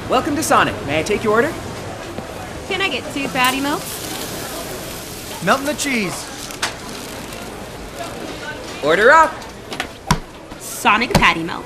Welcome to Sonic. May I take your order? Can I get 2 patty melts? Melting the cheese. Order up. Sonic patty melt.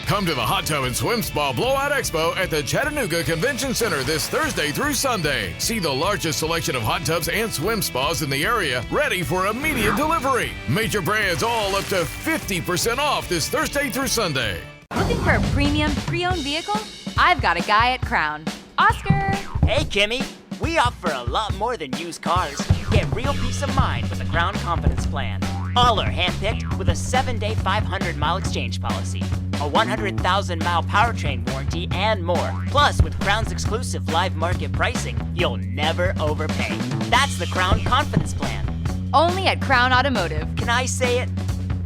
Come to the Hot Tub and Swim Spa Blowout Expo at the Chattanooga Convention Center this Thursday through Sunday. See the largest selection of hot tubs and swim spas in the area, ready for immediate delivery. Major brands all up to 50% off this Thursday through Sunday. Looking for a premium, pre-owned vehicle? I've got a guy at Crown. Oscar! Hey, Kimmy. We offer a lot more than used cars. Get real peace of mind with the Crown Confidence Plan. All are handpicked with a 7-day 500-mile exchange policy, a 100,000-mile powertrain warranty, and more. Plus, with Crown's exclusive live market pricing, you'll never overpay. That's the Crown Confidence Plan. Only at Crown Automotive. Can I say it?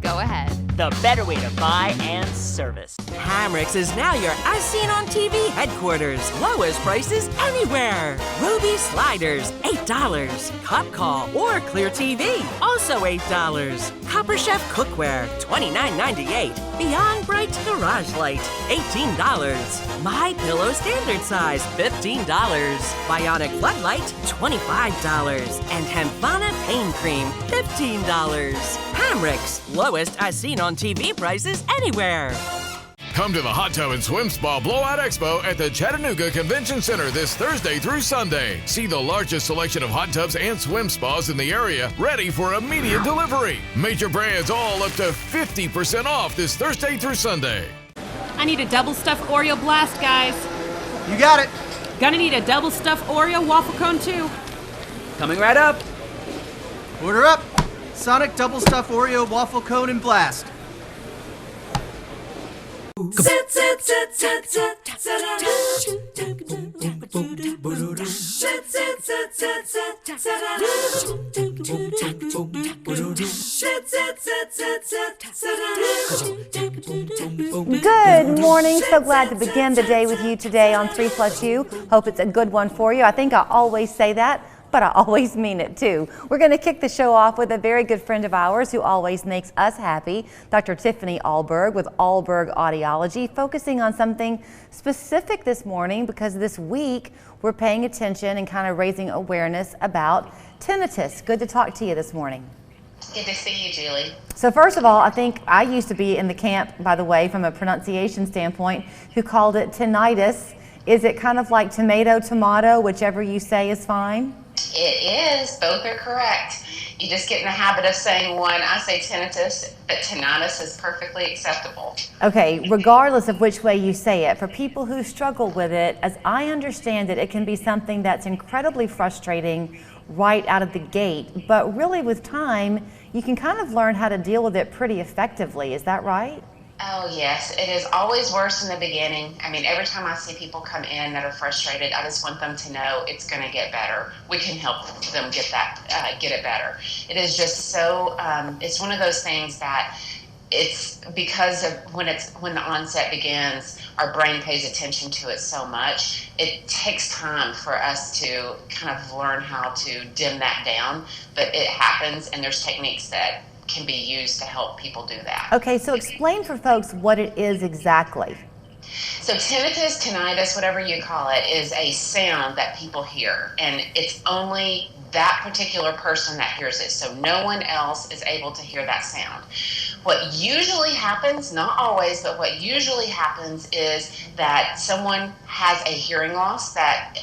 Go ahead. The better way to buy and service. Hamrick's is now your As Seen on TV headquarters. Lowest prices anywhere. Ruby sliders, $8. Cup Call or Clear TV, also $8. Copper Chef cookware, $29.98. Beyond Bright Garage Light, $18. My Pillow standard size, $15. Bionic Floodlight, $25. And Hempana Pain Cream, $15. Hamrick's, lowest As Seen on TV prices anywhere. Come to the Hot Tub and Swim Spa Blowout Expo at the Chattanooga Convention Center this Thursday through Sunday. See the largest selection of hot tubs and swim spas in the area, ready for immediate delivery. Major brands all up to 50% off this Thursday through Sunday. I need a double stuffed Oreo blast, guys. You got it. Gonna need a double stuffed Oreo waffle cone too. Coming right up. Order up. Sonic double stuffed Oreo waffle cone and blast. Good morning. So glad to begin the day with you today on 3+U. Hope it's a good one for you. I think I always say that, but I always mean it too. We're going to kick the show off with a very good friend of ours who always makes us happy, Dr. Tiffany Ahlberg with Ahlberg Audiology, focusing on something specific this morning because this week we're paying attention and kind of raising awareness about tinnitus. Good to talk to you this morning. Good to see you, Julie. So first of all, I think I used to be in the camp, by the way, from a pronunciation standpoint, who called it tinnitus. Is it kind of like tomato, tomato, whichever you say is fine? It is. Both are correct. You just get in the habit of saying one. I say tinnitus, but tinnitus is perfectly acceptable. Okay, regardless of which way you say it, for people who struggle with it, as I understand it, it can be something that's incredibly frustrating right out of the gate. But really with time, you can kind of learn how to deal with it pretty effectively. Is that right? Oh, yes. It is always worse in the beginning. I mean, every time I see people come in that are frustrated, I just want them to know it's going to get better. We can help them get it better. It is just so, it's one of those things that it's because of when the onset begins, our brain pays attention to it so much. It takes time for us to kind of learn how to dim that down, but it happens, and there's techniques that can be used to help people do that. Okay, so explain for folks what it is exactly. So tinnitus, whatever you call it, is a sound that people hear, and it's only that particular person that hears it, so no one else is able to hear that sound. What usually happens, not always, but what usually happens is that someone has a hearing loss that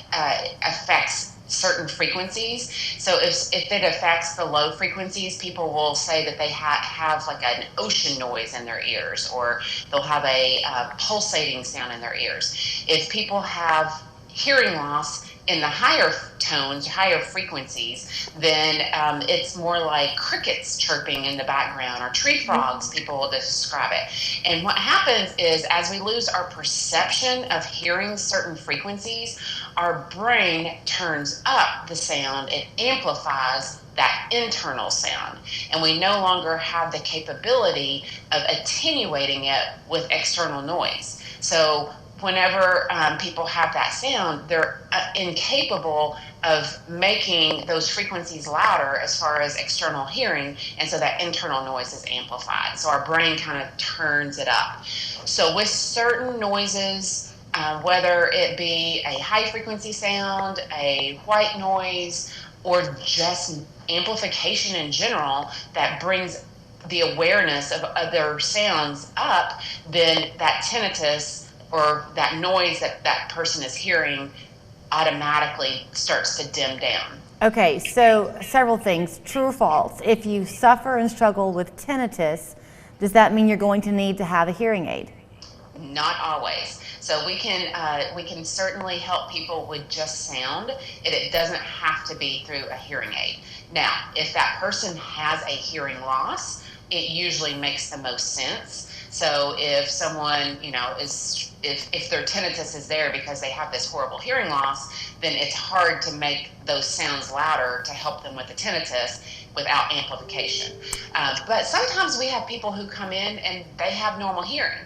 affects certain frequencies. So if it affects the low frequencies, people will say that they have like an ocean noise in their ears, or they'll have a pulsating sound in their ears. If people have hearing loss in the higher tones, higher frequencies, then it's more like crickets chirping in the background, or tree frogs, people will describe it. And what happens is, as we lose our perception of hearing certain frequencies, our brain turns up the sound, it amplifies that internal sound, and we no longer have the capability of attenuating it with external noise. So whenever people have that sound, they're incapable of making those frequencies louder as far as external hearing, and so that internal noise is amplified. So our brain kind of turns it up. So with certain noises, whether it be a high frequency sound, a white noise, or just amplification in general that brings the awareness of other sounds up, then that tinnitus or that noise that that person is hearing automatically starts to dim down. Okay, so several things. True or false? If you suffer and struggle with tinnitus, does that mean you're going to need to have a hearing aid? Not always. So we can certainly help people with just sound, and it doesn't have to be through a hearing aid. Now, if that person has a hearing loss, it usually makes the most sense. So if someone, if their tinnitus is there because they have this horrible hearing loss, then it's hard to make those sounds louder to help them with the tinnitus without amplification. But sometimes we have people who come in and they have normal hearing.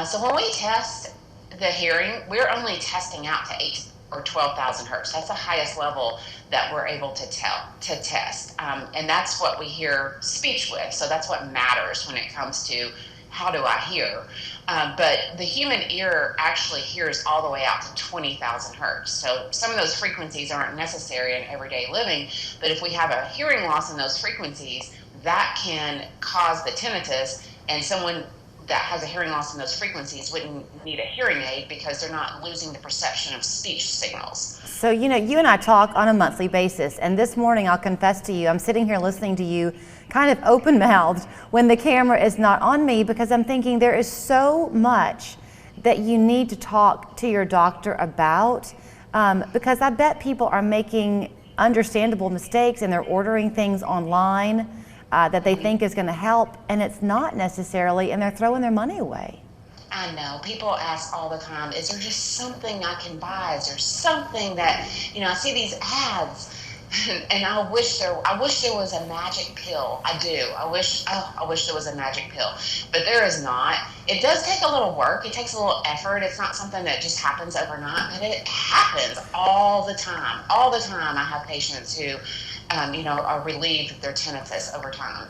So when we test the hearing, we're only testing out to 8 or 12,000 hertz. That's the highest level that we're able to test. And that's what we hear speech with. So that's what matters when it comes to how do I hear. But the human ear actually hears all the way out to 20,000 hertz. So some of those frequencies aren't necessary in everyday living, but if we have a hearing loss in those frequencies, that can cause the tinnitus, and someone that has a hearing loss in those frequencies wouldn't need a hearing aid because they're not losing the perception of speech signals. So, you and I talk on a monthly basis, and this morning I'll confess to you, I'm sitting here listening to you kind of open-mouthed when the camera is not on me, because I'm thinking there is so much that you need to talk to your doctor about, because I bet people are making understandable mistakes and they're ordering things online that they think is going to help, and it's not necessarily, and they're throwing their money away. I know. People ask all the time, is there just something I can buy? Is there something that, I see these ads, and I wish there was a magic pill. I do. I wish there was a magic pill. But there is not. It does take a little work. It takes a little effort. It's not something that just happens overnight, but it happens all the time. All the time I have patients who are relieved of their tinnitus over time.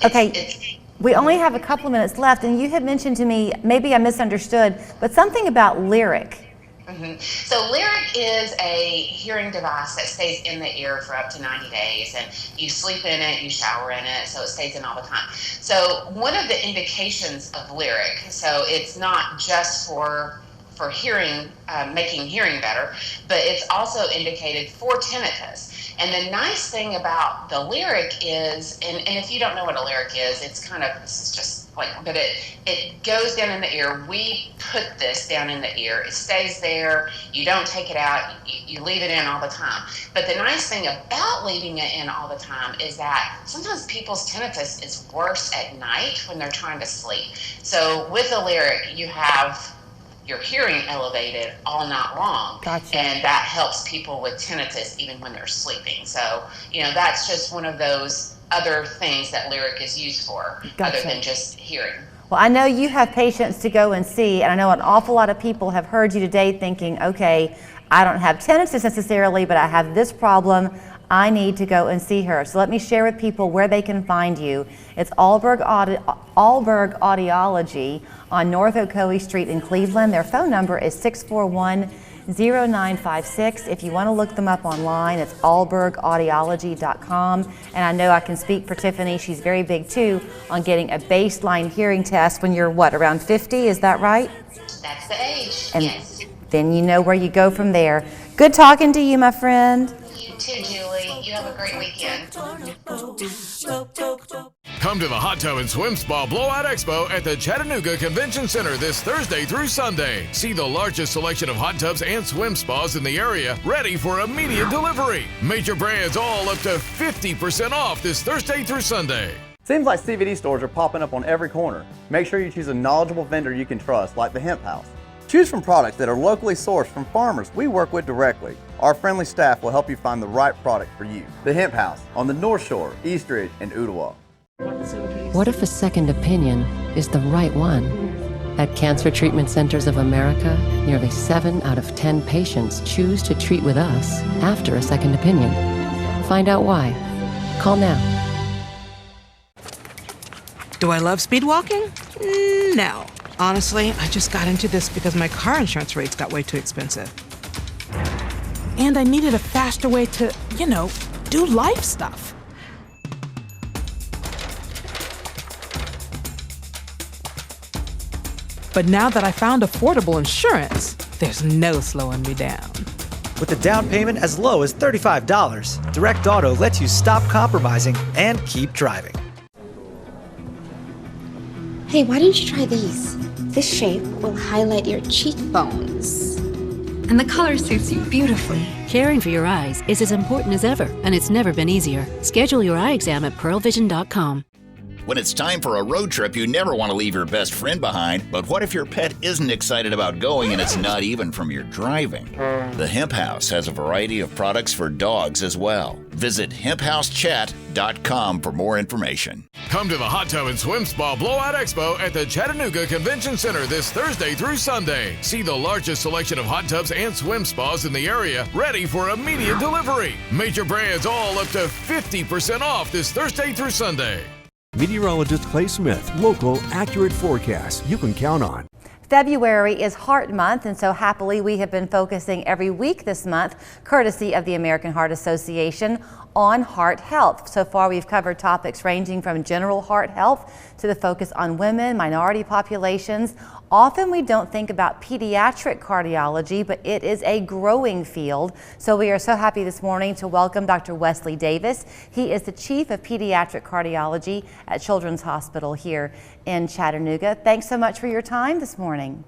We only have a couple of minutes left, and you had mentioned to me, maybe I misunderstood, but something about Lyric. Mm-hmm. So Lyric is a hearing device that stays in the ear for up to 90 days, and you sleep in it, you shower in it, so it stays in all the time. So one of the indications of Lyric, so it's not just for hearing, making hearing better, but it's also indicated for tinnitus. And the nice thing about the Lyric is, and if you don't know what a Lyric is, it's kind of, this is just like, but it goes down in the ear. We put this down in the ear. It stays there. You don't take it out. You leave it in all the time. But the nice thing about leaving it in all the time is that sometimes people's tinnitus is worse at night when they're trying to sleep. So with the Lyric, you have your hearing elevated all night long. Gotcha. And that helps people with tinnitus even when they're sleeping. So, that's just one of those other things that Lyric is used for, Gotcha. other than just hearing. Well, I know you have patients to go and see, and I know an awful lot of people have heard you today thinking, okay, I don't have tinnitus necessarily, but I have this problem. I need to go and see her. So let me share with people where they can find you. It's Ahlberg Audiology on North Ocoee Street in Cleveland. Their phone number is 641-0956. If you want to look them up online, it's ahlbergaudiology.com. And I know I can speak for Tiffany. She's very big too on getting a baseline hearing test when you're around 50, is that right? That's the age, and yes. Then you know where you go from there. Good talking to you, my friend. You too, Julie. You have a great weekend. Come to the Hot Tub and Swim Spa Blowout Expo at the Chattanooga Convention Center this Thursday through Sunday. See the largest selection of hot tubs and swim spas in the area, ready for immediate delivery. Major brands all up to 50% off this Thursday through Sunday. Seems like CBD stores are popping up on every corner. Make sure you choose a knowledgeable vendor you can trust, like the Hemp House. Choose from products that are locally sourced from farmers we work with directly. Our friendly staff will help you find the right product for you. The Hemp House on the North Shore, Eastridge, and Ooltewah. What if a second opinion is the right one? At Cancer Treatment Centers of America, nearly 7 out of 10 patients choose to treat with us after a second opinion. Find out why. Call now. Do I love speed walking? No. Honestly, I just got into this because my car insurance rates got way too expensive. And I needed a faster way to, do life stuff. But now that I found affordable insurance, there's no slowing me down. With a down payment as low as $35, Direct Auto lets you stop compromising and keep driving. Hey, why don't you try these? This shape will highlight your cheekbones. And the color suits you beautifully. Caring for your eyes is as important as ever, and it's never been easier. Schedule your eye exam at pearlvision.com. When it's time for a road trip, you never want to leave your best friend behind. But what if your pet isn't excited about going and it's not even from your driving? The Hemp House has a variety of products for dogs as well. Visit hemphousechat.com for more information. Come to the Hot Tub and Swim Spa Blowout Expo at the Chattanooga Convention Center this Thursday through Sunday. See the largest selection of hot tubs and swim spas in the area, ready for immediate delivery. Major brands all up to 50% off this Thursday through Sunday. Meteorologist Clay Smith, local, accurate forecasts you can count on. February is Heart Month, and so happily we have been focusing every week this month, courtesy of the American Heart Association, on heart health. So far we've covered topics ranging from general heart health to the focus on women, minority populations. Often we don't think about pediatric cardiology, but it is a growing field. So we are so happy this morning to welcome Dr. Wesley Davis. He is the Chief of Pediatric Cardiology at Children's Hospital here in Chattanooga. Thanks so much for your time this morning.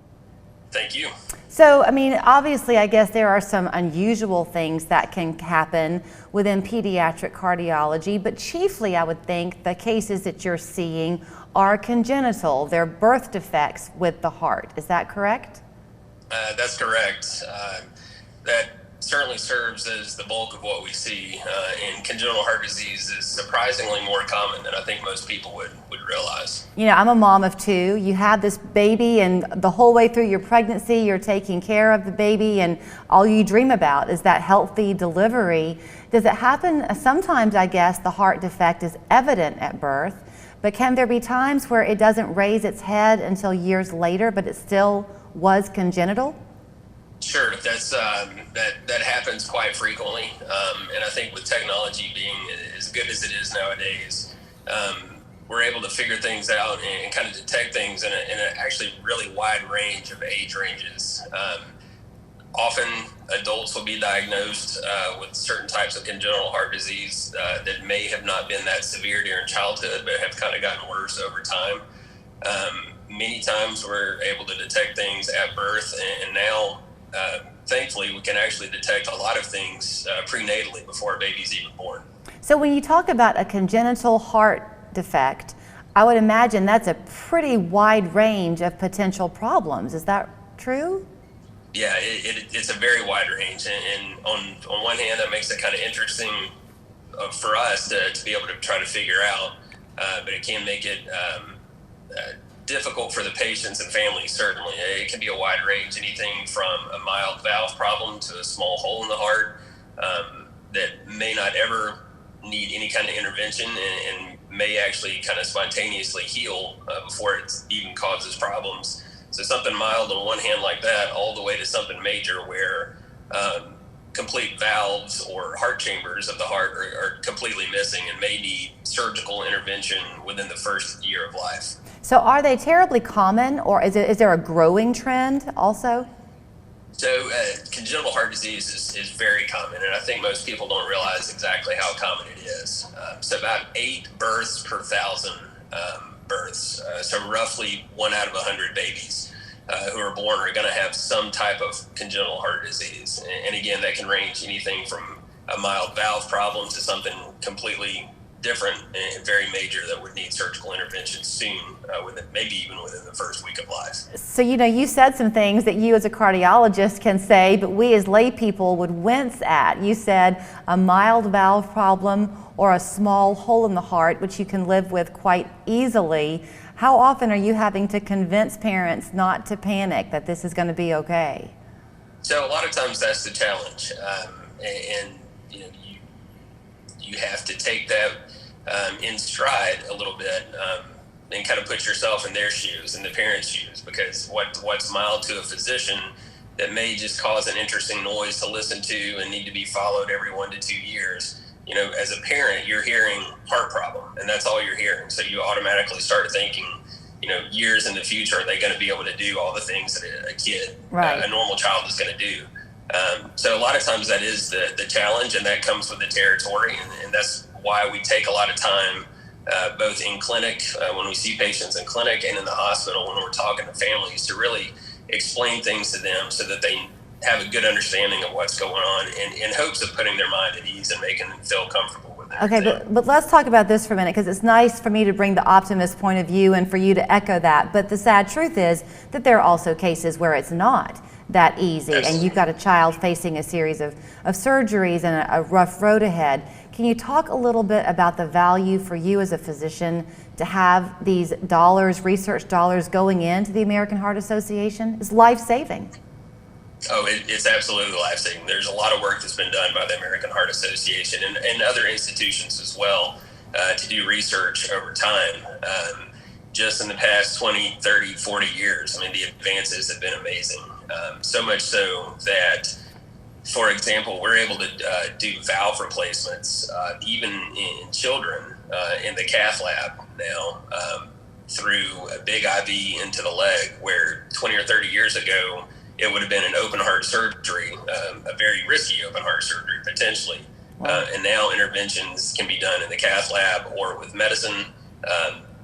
Thank you. So, obviously, I guess there are some unusual things that can happen within pediatric cardiology, but chiefly I would think the cases that you're seeing are congenital. They're birth defects with the heart. Is that correct? That's correct. That certainly serves as the bulk of what we see. And congenital heart disease is surprisingly more common than I think most people would realize. I'm a mom of 2. You have this baby, and the whole way through your pregnancy, you're taking care of the baby, and all you dream about is that healthy delivery. Does it happen? Sometimes, I guess, the heart defect is evident at birth, but can there be times where it doesn't raise its head until years later, but it still was congenital? Sure, that happens quite frequently, and I think with technology being as good as it is nowadays, we're able to figure things out and kind of detect things in an actually really wide range of age ranges. Often adults will be diagnosed with certain types of congenital heart disease that may have not been that severe during childhood, but have kind of gotten worse over time. Many times we're able to detect things at birth, and now thankfully we can actually detect a lot of things prenatally before a baby's even born. So when you talk about a congenital heart defect, I would imagine that's a pretty wide range of potential problems. Is that true? Yeah, it's a very wide range, and on one hand that makes it kind of interesting for us to be able to try to figure out, but it can make it difficult for the patients and families. Certainly it can be a wide range, anything from a mild valve problem to a small hole in the heart that may not ever need any kind of intervention and may actually kind of spontaneously heal before it even causes problems. So something mild on one hand like that, all the way to something major where complete valves or heart chambers of the heart are completely missing and may need surgical intervention within the first year of life. So are they terribly common, or is there a growing trend also? So congenital heart disease is very common, and I think most people don't realize exactly how common it is. So about 8 births per 1,000 births. So roughly 1 out of 100 babies who are born are going to have some type of congenital heart disease. And again, that can range anything from a mild valve problem to something completely different and very major that would need surgical intervention soon, maybe even within the first week of life. So, you said some things that you as a cardiologist can say, but we as lay people would wince at. You said a mild valve problem or a small hole in the heart, which you can live with quite easily. How often are you having to convince parents not to panic, that this is going to be okay? So a lot of times that's the challenge, and you have to take that in stride a little bit, and kind of put yourself in their shoes, in the parents' shoes, because what's mild to a physician that may just cause an interesting noise to listen to and need to be followed every 1 to 2 years. As a parent, you're hearing heart problem, and that's all you're hearing. So you automatically start thinking, years in the future, are they going to be able to do all the things that a kid, a normal child, is going to do? So a lot of times that is the challenge, and that comes with the territory, and that's why we take a lot of time, both in clinic, when we see patients in clinic, and in the hospital when we're talking to families, to really explain things to them so that they have a good understanding of what's going on, in hopes of putting their mind at ease and making them feel comfortable with it. Okay, but let's talk about this for a minute, because it's nice for me to bring the optimist point of view and for you to echo that. But the sad truth is that there are also cases where it's not that easy, and you've got a child facing a series of surgeries and a rough road ahead. Can you talk a little bit about the value for you as a physician to have these dollars, research dollars, going into the American Heart Association? It's life-saving. Oh, it's absolutely life-saving. There's a lot of work that's been done by the American Heart Association and other institutions as well, to do research over time. Just in the past 20, 30, 40 years, the advances have been amazing. So much so that, for example, we're able to do valve replacements, even in children, in the cath lab now, through a big IV into the leg, where 20 or 30 years ago, it would have been an open heart surgery, a very risky open heart surgery, potentially. And now interventions can be done in the cath lab or with medicine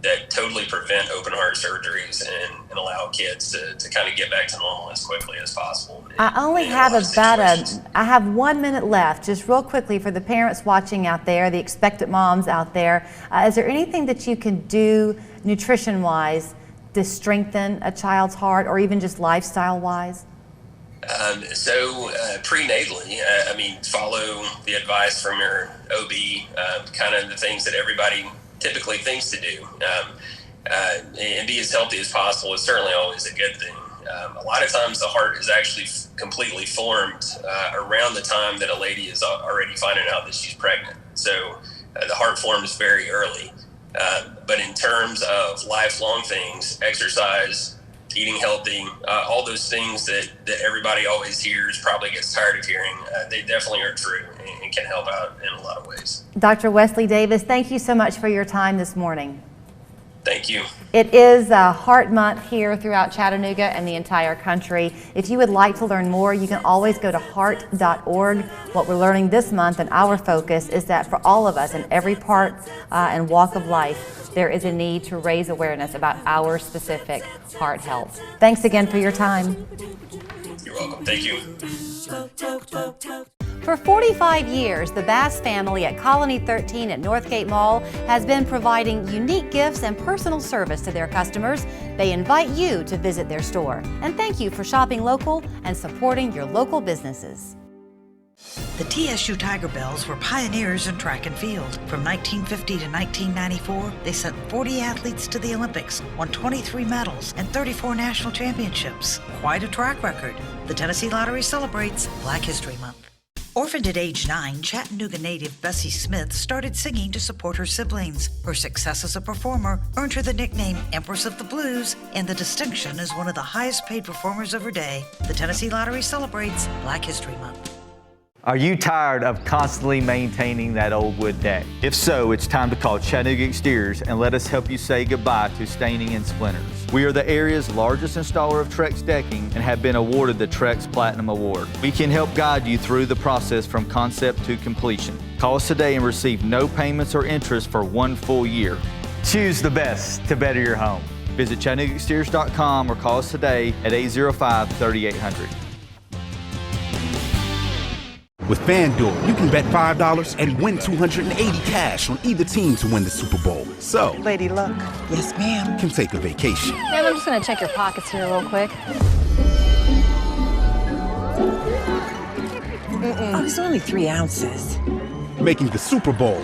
that totally prevent open heart surgeries and allow kids to kind of get back to normal as quickly as possible. I only have I have 1 minute left, just real quickly, for the parents watching out there, the expectant moms out there. Is there anything that you can do nutrition-wise to strengthen a child's heart, or even just lifestyle-wise? Prenatally, follow the advice from your OB, kind of the things that everybody typically thinks to do, and be as healthy as possible is certainly always a good thing. A lot of times the heart is actually completely formed around the time that a lady is already finding out that she's pregnant. So the heart forms very early. But in terms of lifelong things, exercise, eating healthy, all those things that everybody always hears, probably gets tired of hearing, they definitely are true and can help out in a lot of ways. Dr. Wesley Davis, thank you so much for your time this morning. Thank you. It is Heart Month here throughout Chattanooga and the entire country. If you would like to learn more, you can always go to heart.org. What we're learning this month, and our focus, is that for all of us in every part and walk of life, there is a need to raise awareness about our specific heart health. Thanks again for your time. You're welcome. Thank you. For 45 years, the Bass family at Colony 13 at Northgate Mall has been providing unique gifts and personal service to their customers. They invite you to visit their store. And thank you for shopping local and supporting your local businesses. The TSU Tiger Bells were pioneers in track and field. From 1950 to 1994, they sent 40 athletes to the Olympics, won 23 medals, and 34 national championships. Quite a track record. The Tennessee Lottery celebrates Black History Month. Orphaned at age 9, Chattanooga native Bessie Smith started singing to support her siblings. Her success as a performer earned her the nickname Empress of the Blues and the distinction as one of the highest paid performers of her day. The Tennessee Lottery celebrates Black History Month. Are you tired of constantly maintaining that old wood deck? If so, it's time to call Chattanooga Exteriors and let us help you say goodbye to staining and splinters. We are the area's largest installer of Trex decking and have been awarded the Trex Platinum Award. We can help guide you through the process from concept to completion. Call us today and receive no payments or interest for 1 full year. Choose the best to better your home. Visit ChattanoogaExteriors.com or call us today at 805-3800. With FanDuel, you can bet $5 and win $280 cash on either team to win the Super Bowl. So, Lady Luck. Yes, ma'am. Can take a vacation. Ma'am, I'm just going to check your pockets here real quick. Oh, it's only 3 ounces. making the Super Bowl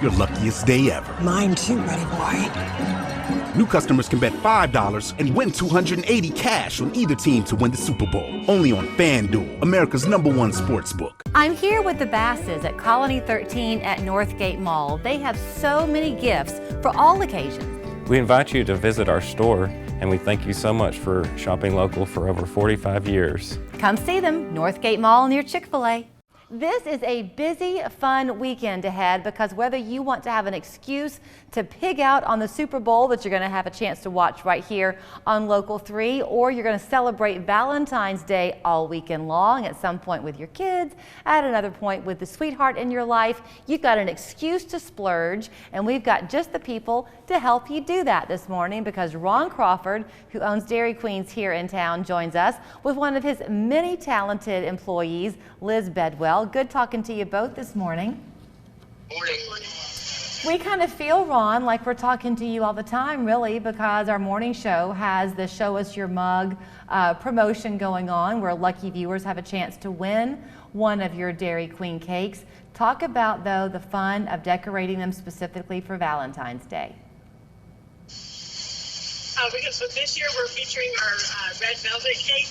your luckiest day ever. Mine too, buddy boy. New customers can bet $5 and win $280 cash on either team to win the Super Bowl. Only on FanDuel, America's #1 sportsbook. I'm here with the Basses at Colony 13 at Northgate Mall. They have so many gifts for all occasions. We invite you to visit our store, and we thank you so much for shopping local for over 45 years. Come see them, Northgate Mall near Chick-fil-A. This is a busy, fun weekend ahead because whether you want to have an excuse to pig out on the Super Bowl that you're going to have a chance to watch right here on Local 3, or you're going to celebrate Valentine's Day all weekend long at some point with your kids, at another point with the sweetheart in your life, you've got an excuse to splurge, and we've got just the people to help you do that this morning because Ron Crawford, who owns Dairy Queens here in town, joins us with one of his many talented employees, Liz Bedwell. Good talking to you both this morning. Morning. We kind of feel, Ron, like we're talking to you all the time, really, because our morning show has the Show Us Your Mug promotion going on where lucky viewers have a chance to win one of your Dairy Queen cakes. Talk about, though, the fun of decorating them specifically for Valentine's Day. Because so this year we're featuring our red velvet cake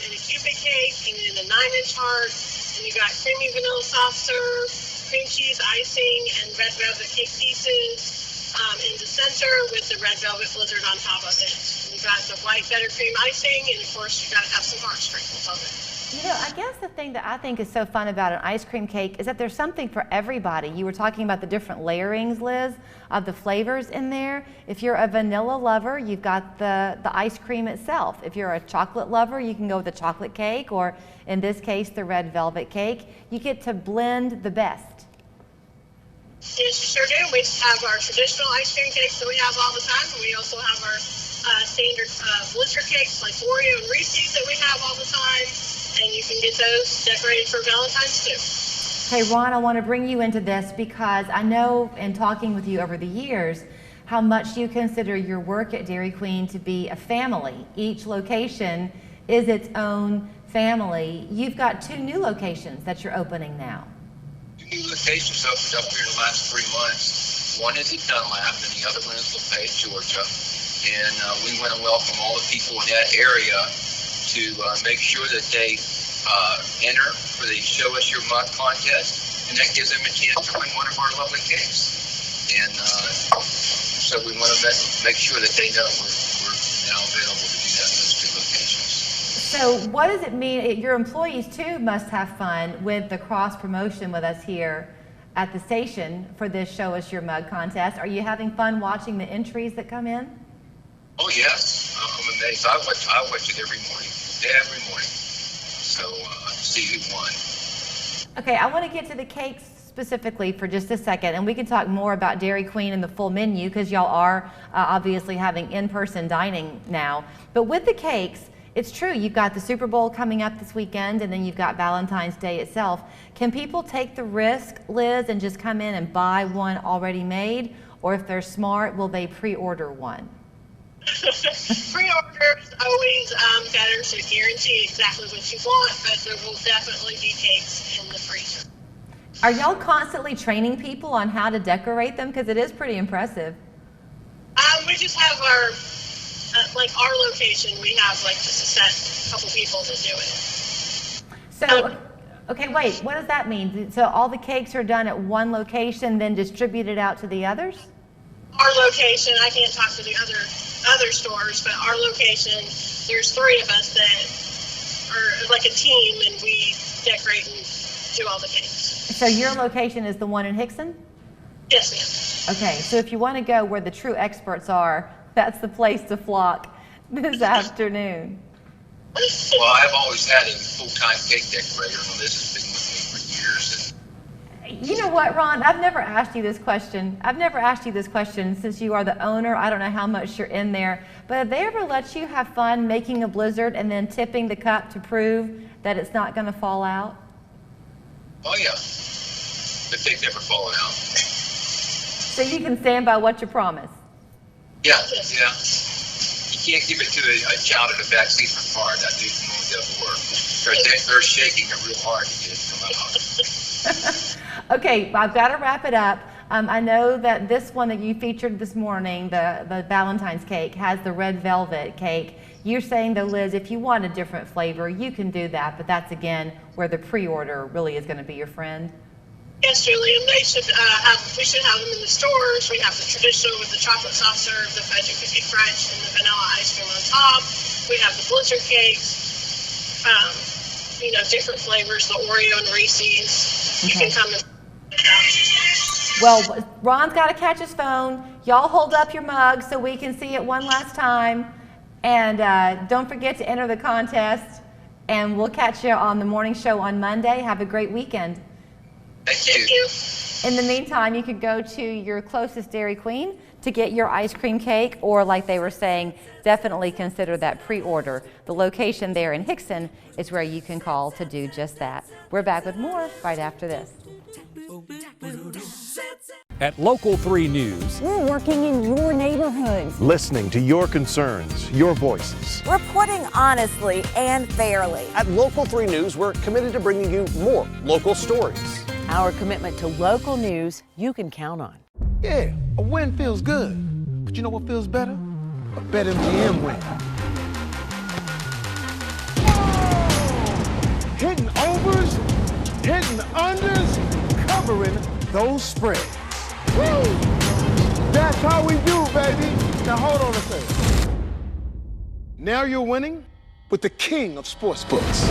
in a Cupid cake and in a 9-inch heart. And you got creamy vanilla soft serve, cream cheese icing, and red velvet cake pieces in the center with the red velvet blizzard on top of it. And you got the white buttercream icing, and of course you got to have some heart sprinkles on it. You know, I guess the thing that I think is so fun about an ice cream cake is that there's something for everybody. You were talking about the different layerings, Liz, of the flavors in there. If you're a vanilla lover, you've got the ice cream itself. If you're a chocolate lover, you can go with the chocolate cake, or in this case, the red velvet cake. You get to blend the best. Yes, you sure do. We have our traditional ice cream cakes that we have all the time. We also have our standard blizzard cakes like Oreo and Reese's that we have all the time. And you can get those decorated for Valentine's too. Hey, Ron, I want to bring you into this because I know in talking with you over the years how much you consider your work at Dairy Queen to be a family. Each location is its own family. You've got 2 new locations that you're opening now. 2 new locations opened up here in the last 3 months. One is in Dunlap and the other one is LaFayette, Georgia. And we want to welcome all the people in that area to make sure that they enter for the Show Us Your Mug contest, and that gives them a chance to win one of our lovely cakes. And so we want to make sure that they know we're now available to do that in those 2 locations. So what does it mean? Your employees too must have fun with the cross promotion with us here at the station for this Show Us Your Mug contest. Are you having fun watching the entries that come in? Oh yes, I'm amazed. I watch it every morning. So see who won. Okay, I want to get to the cakes specifically for just a second, and we can talk more about Dairy Queen and the full menu because y'all are obviously having in-person dining now. But with the cakes, it's true, you've got the Super Bowl coming up this weekend, and then you've got Valentine's Day itself. Can people take the risk, Liz, and just come in and buy one already made? Or if they're smart, will they pre-order one? Pre-order is always better to guarantee exactly what you want, but there will definitely be cakes in the freezer. Are y'all constantly training people on how to decorate them? Because it is pretty impressive. We just have our location, we have like just a set couple people that do it. So, okay, wait, what does that mean? So all the cakes are done at one location, then distributed out to the others? Our location, I can't talk to the other stores, but our location, there's 3 of us that are like a team, and we decorate and do all the cakes. So your location is the one in Hickson? Yes, ma'am. Okay, so if you want to go where the true experts are, that's the place to flock this afternoon. Well, I've always had a full-time cake decorator, and this has been with me for years. You know what, Ron? I've never asked you this question. Since you are the owner. I don't know how much you're in there, but have they ever let you have fun making a blizzard and then tipping the cup to prove that it's not going to fall out? Oh, yeah. But they've never fallen out. So you can stand by what you promise? Yeah. You can't give it to a child in the backseat of a car. That dude normally doesn't work. They're shaking it real hard to get it to come out. Okay, I've got to wrap it up. I know that this one that you featured this morning, the Valentine's cake, has the red velvet cake. You're saying though, Liz, if you want a different flavor, you can do that, but that's again where the pre-order really is going to be your friend. Yes, Julie, and we should have them in the stores. We have the traditional with the chocolate soft serve, the fudgy cookie crunch, and the vanilla ice cream on top. We have the blizzard cakes, different flavors, the Oreo and Reese's. Okay. You can come and Well, Ron's got to catch his phone. Y'all hold up your mug so we can see it one last time. And don't forget to enter the contest. And we'll catch you on the morning show on Monday. Have a great weekend. Thank you. In the meantime, you could go to your closest Dairy Queen to get your ice cream cake, or like they were saying, definitely consider that pre-order. The location there in Hickson is where you can call to do just that. We're back with more right after this. At Local 3 News, we're working in your neighborhoods, listening to your concerns, your voices. reporting honestly and fairly. At Local 3 News, we're committed to bringing you more local stories. Our commitment to local news you can count on. Yeah, a win feels good, but you know what feels better? A BetMGM win. Hitting overs, hitting unders, covering those spreads. Woo! That's how we do, baby. Now hold on a second. Now you're winning with the king of sportsbooks.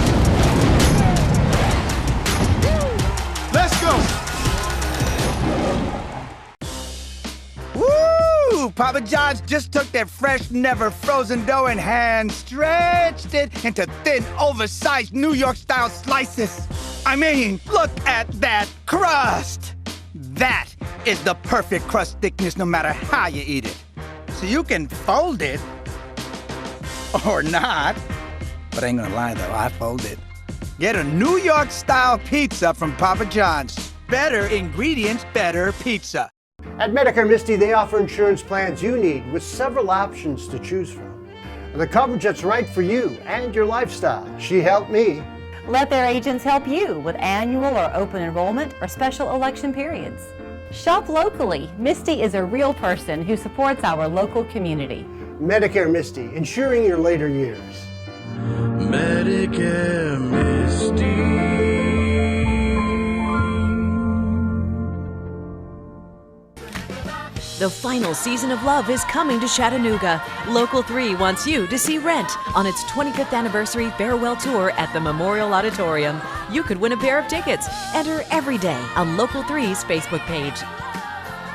Let's go. Woo! Papa John's just took their fresh, never frozen dough and hand stretched it into thin, oversized New York-style slices. I mean, look at that crust. That is the perfect crust thickness no matter how you eat it. So you can fold it or not. But I ain't gonna lie though, I fold it. Get a New York-style pizza from Papa John's. Better ingredients, better pizza. At Medicare Misty, they offer insurance plans you need with several options to choose from. The coverage that's right for you and your lifestyle. She helped me. Let their agents help you with annual or open enrollment or special election periods. Shop locally. Misty is a real person who supports our local community. Medicare Misty, insuring your later years. Medicare Misty. The final season of Love is coming to Chattanooga. Local 3 wants you to see Rent on its 25th anniversary farewell tour at the Memorial Auditorium. You could win a pair of tickets. Enter every day on Local 3's Facebook page.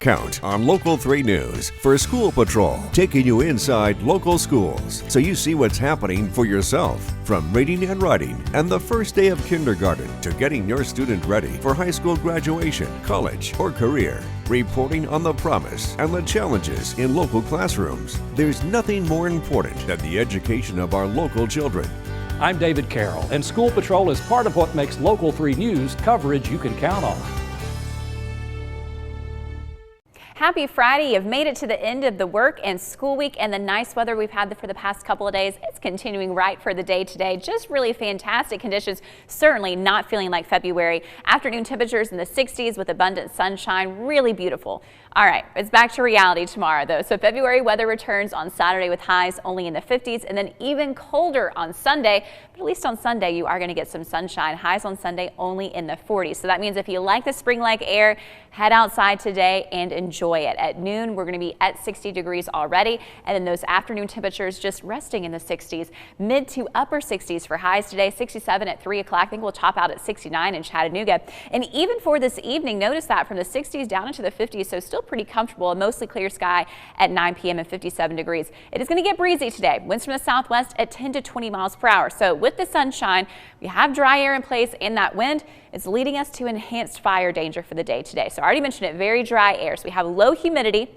Count on Local 3 News for School Patrol, taking you inside local schools so you see what's happening for yourself. From reading and writing and the first day of kindergarten to getting your student ready for high school graduation, college, or career. Reporting on the promise and the challenges in local classrooms. There's nothing more important than the education of our local children. I'm David Carroll, and School Patrol is part of what makes Local 3 News coverage you can count on. Happy Friday. You've made it to the end of the work and school week, and the nice weather we've had for the past couple of days, it's continuing right for the day today. Just really fantastic conditions, certainly not feeling like February. Afternoon temperatures in the 60s with abundant sunshine, really beautiful. All right, it's back to reality tomorrow though. So February weather returns on Saturday with highs only in the 50s and then even colder on Sunday. But at least on Sunday you are going to get some sunshine. Highs on Sunday only in the 40s. So that means if you like the spring-like air, head outside today and enjoy it. At noon we're going to be at 60 degrees already, and then those afternoon temperatures just resting in the 60s, mid to upper 60s for highs today. 67 at 3 o'clock. I think we'll top out at 69 in Chattanooga. And even for this evening, notice that from the 60s down into the 50s, so still pretty comfortable. A mostly clear sky at 9 p.m. and 57 degrees. It is going to get breezy today. Winds from the southwest at 10 to 20 miles per hour. So with the sunshine, we have dry air in place, and that wind is leading us to enhanced fire danger for the day today. So I already mentioned it, very dry air. So we have low humidity,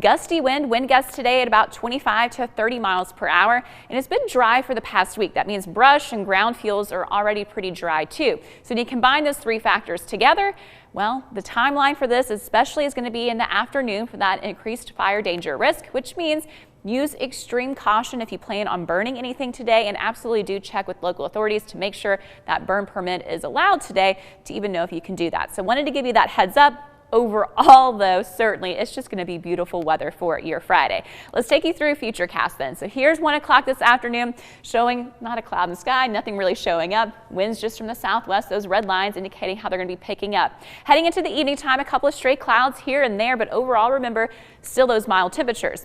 gusty wind gusts today at about 25 to 30 miles per hour. And it's been dry for the past week. That means brush and ground fuels are already pretty dry too. So when you combine those three factors together, well, the timeline for this especially is going to be in the afternoon for that increased fire danger risk, which means use extreme caution if you plan on burning anything today, and absolutely do check with local authorities to make sure that burn permit is allowed today to even know if you can do that. So wanted to give you that heads up. Overall, though, certainly it's just going to be beautiful weather for your Friday. Let's take you through Futurecast then. So here's 1 o'clock this afternoon, showing not a cloud in the sky, nothing really showing up. Winds just from the southwest, those red lines indicating how they're going to be picking up. Heading into the evening time, a couple of stray clouds here and there, but overall, remember, still those mild temperatures.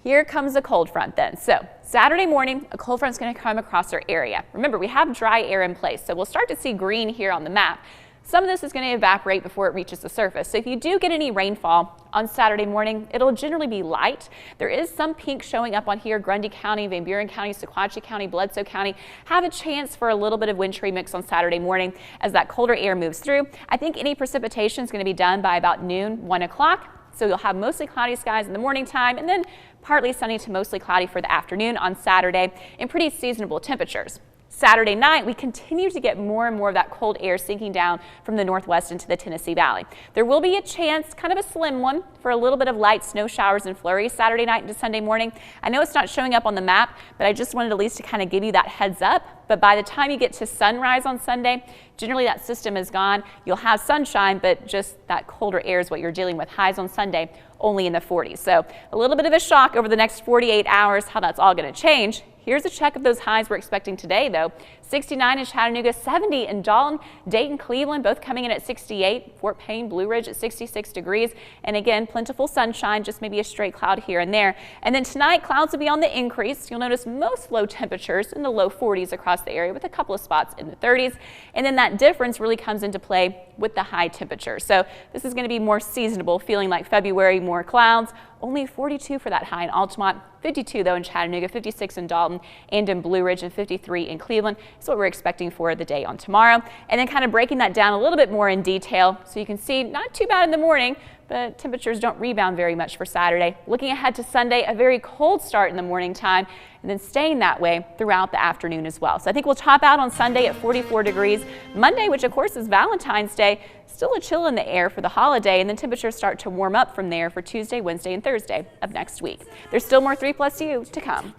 Here comes a cold front then. So Saturday morning, a cold front is going to come across our area. Remember, we have dry air in place, so we'll start to see green here on the map. Some of this is going to evaporate before it reaches the surface. So if you do get any rainfall on Saturday morning, it'll generally be light. There is some pink showing up on here. Grundy County, Van Buren County, Sequatchie County, Bledsoe County have a chance for a little bit of wintry mix on Saturday morning as that colder air moves through. I think any precipitation is going to be done by about noon, 1 o'clock. So you'll have mostly cloudy skies in the morning time and then partly sunny to mostly cloudy for the afternoon on Saturday and pretty seasonable temperatures. Saturday night, we continue to get more and more of that cold air sinking down from the northwest into the Tennessee Valley. There will be a chance, kind of a slim one, for a little bit of light snow showers and flurries Saturday night into Sunday morning. I know it's not showing up on the map, but I just wanted at least to kind of give you that heads up. But by the time you get to sunrise on Sunday, generally that system is gone. You'll have sunshine, but just that colder air is what you're dealing with. Highs on Sunday only in the 40s. So a little bit of a shock over the next 48 hours, how that's all going to change. Here's a check of those highs we're expecting today, though. 69 in Chattanooga, 70 in Dalton, Dayton, Cleveland, both coming in at 68. Fort Payne, Blue Ridge at 66 degrees. And again, plentiful sunshine, just maybe a stray cloud here and there. And then tonight, clouds will be on the increase. You'll notice most low temperatures in the low 40s across the area with a couple of spots in the 30s. And then that difference really comes into play with the high temperatures. So this is going to be more seasonable, feeling like February, more clouds. Only 42 for that high in Altamont, 52 though in Chattanooga, 56 in Dalton and in Blue Ridge, and 53 in Cleveland. That's what we're expecting for the day on tomorrow. And then kind of breaking that down a little bit more in detail so you can see not too bad in the morning, but temperatures don't rebound very much for Saturday. Looking ahead to Sunday, a very cold start in the morning time and then staying that way throughout the afternoon as well. So I think we'll top out on Sunday at 44 degrees. Monday, which of course is Valentine's Day, still a chill in the air for the holiday, and then temperatures start to warm up from there for Tuesday, Wednesday, and Thursday of next week. There's still more 3+U to come.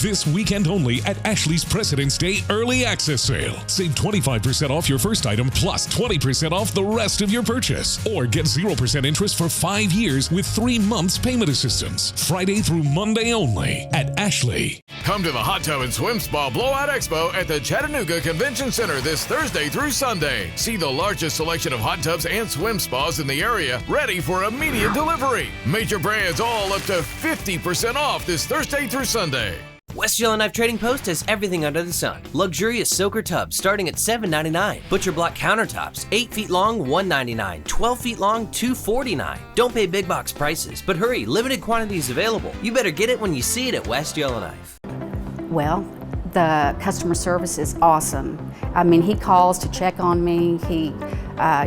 This weekend only at Ashley's President's Day Early Access Sale. Save 25% off your first item plus 20% off the rest of your purchase. Or get 0% interest for 5 years with 3 months payment assistance. Friday through Monday only at Ashley. Come to the Hot Tub and Swim Spa Blowout Expo at the Chattanooga Convention Center this Thursday through Sunday. See the largest selection of hot tubs and swim spas in the area, ready for immediate delivery. Major brands all up to 50% off this Thursday through Sunday. West Yellowknife Trading Post has everything under the sun. Luxurious soaker tubs starting at $7.99. Butcher block countertops, 8 feet long, $1.99. 12 feet long, $2.49. Don't pay big box prices, but hurry, limited quantities available. You better get it when you see it at West Yellowknife. Well, the customer service is awesome. I mean, he calls to check on me.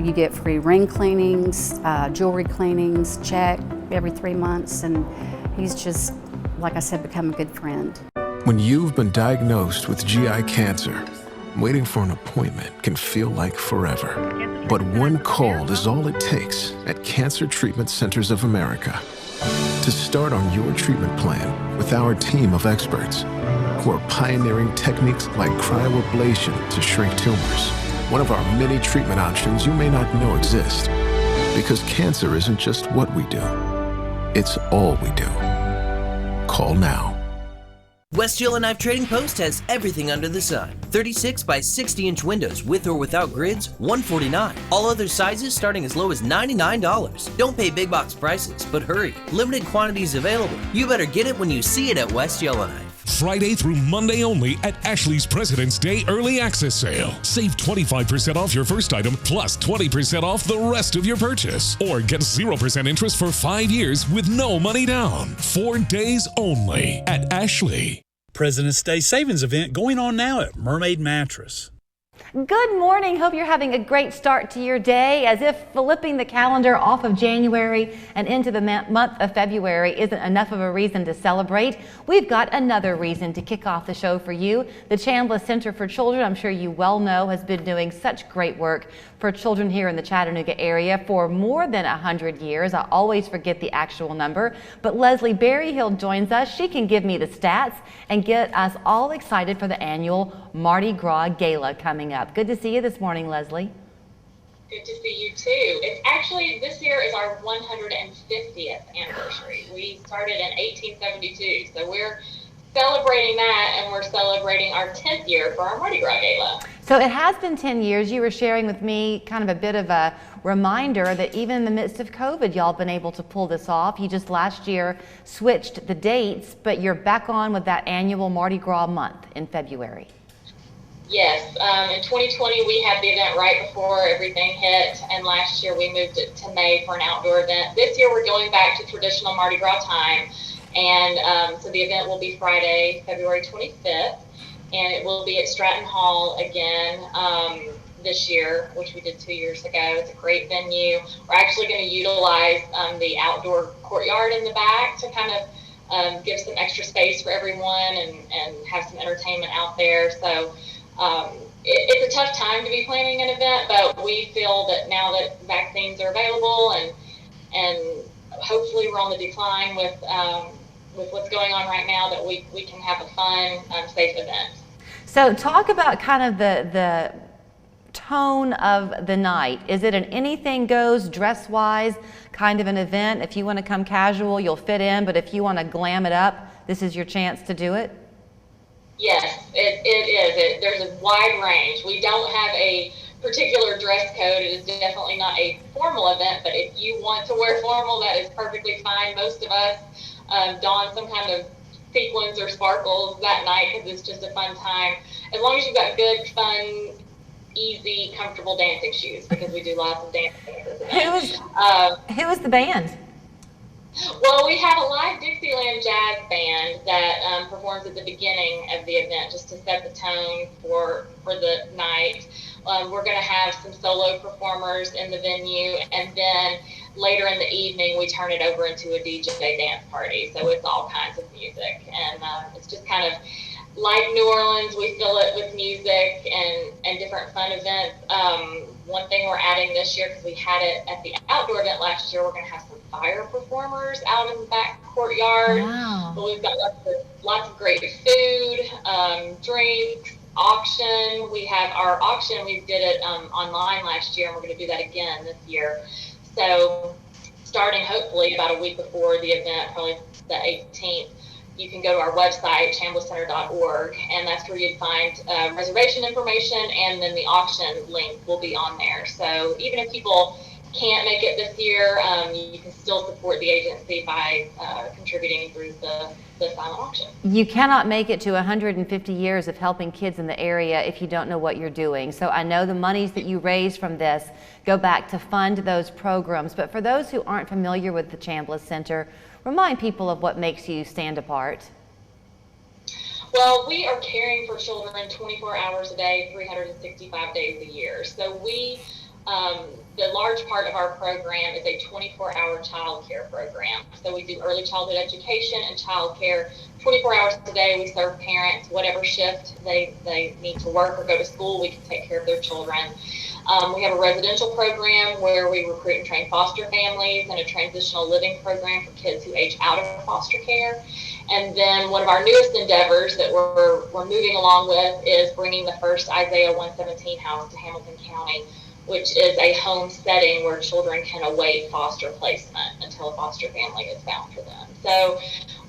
You get free ring cleanings, jewelry cleanings, check every 3 months, and he's just, like I said, become a good friend. When you've been diagnosed with GI cancer, waiting for an appointment can feel like forever. But one call is all it takes at Cancer Treatment Centers of America to start on your treatment plan with our team of experts who are pioneering techniques like cryoablation to shrink tumors, one of our many treatment options you may not know exist. Because cancer isn't just what we do, it's all we do. Call now. West Yellowknife Trading Post has everything under the sun. 36 by 60 inch windows with or without grids, $149. All other sizes starting as low as $99. Don't pay big box prices, but hurry. Limited quantities available. You better get it when you see it at West Yellowknife. Friday through Monday only at Ashley's President's Day Early Access Sale. Save 25% off your first item plus 20% off the rest of your purchase. Or get 0% interest for 5 years with no money down. 4 days only at Ashley. President's Day Savings Event going on now at Mermaid Mattress. Good morning. Hope you're having a great start to your day. As if flipping the calendar off of January and into the month of February isn't enough of a reason to celebrate, we've got another reason to kick off the show for you. The Chambliss Center for Children, I'm sure you well know, has been doing such great work for children here in the Chattanooga area for more than 100 years. I always forget the actual number, but Leslie Berryhill joins us. She can give me the stats and get us all excited for the annual Mardi Gras Gala coming up. Good to see you this morning, Leslie. Good to see you too. It's actually, this year is our 150th anniversary. We started in 1872, so we're celebrating that, and we're celebrating our 10th year for our Mardi Gras Gala. So it has been 10 years. You were sharing with me kind of a bit of a reminder that even in the midst of COVID, y'all have been able to pull this off. You just last year switched the dates, but you're back on with that annual Mardi Gras month in February. Yes, in 2020 we had the event right before everything hit, and last year we moved it to May for an outdoor event. This year we're going back to traditional Mardi Gras time, and so the event will be Friday, February 25th, and it will be at Stratton Hall again this year, which we did 2 years ago. It's a great venue. We're actually going to utilize the outdoor courtyard in the back to kind of give some extra space for everyone and have some entertainment out there. So it's a tough time to be planning an event, but we feel that now that vaccines are available and hopefully we're on the decline with what's going on right now, that we can have a fun, safe event. So talk about kind of the tone of the night. Is it an anything goes dress-wise kind of an event? If you want to come casual, you'll fit in, but if you want to glam it up, this is your chance to do it? Yes, it is. There's a wide range. We don't have a particular dress code. It is definitely not a formal event, but if you want to wear formal, that is perfectly fine. Most of us don some kind of sequins or sparkles that night because it's just a fun time. As long as you've got good, fun, easy, comfortable dancing shoes, because we do lots of dancing at this event. Who is the band? Well, we have a live Dixieland jazz band that performs at the beginning of the event just to set the tone for the night. We're going to have some solo performers in the venue, and then later in the evening we turn it over into a DJ dance party. So it's all kinds of music, and it's just kind of like New Orleans. We fill it with music and different fun events. One thing we're adding this year, because we had it at the outdoor event last year, we're going to have some fire performers out in the back courtyard. Wow. But we've got lots of great food, drinks, auction. We have our auction. We did it online last year, and we're going to do that again this year. So starting hopefully about a week before the event, probably the 18th, you can go to our website, chamblisscenter.org, and that's where you'd find reservation information, and then the auction link will be on there. So even if people can't make it this year, you can still support the agency by contributing through the silent auction. You cannot make it to 150 years of helping kids in the area if you don't know what you're doing. So I know the monies that you raise from this go back to fund those programs, but for those who aren't familiar with the Chambliss Center, remind people of what makes you stand apart. Well, we are caring for children 24 hours a day, 365 days a year. So the large part of our program is a 24-hour child care program. So we do early childhood education and child care 24 hours a day. We serve parents, whatever shift they need to work or go to school, we can take care of their children. We have a residential program where we recruit and train foster families, and a transitional living program for kids who age out of foster care. And then one of our newest endeavors that we're moving along with is bringing the first Isaiah 117 house to Hamilton County, which is a home setting where children can await foster placement until a foster family is found for them. So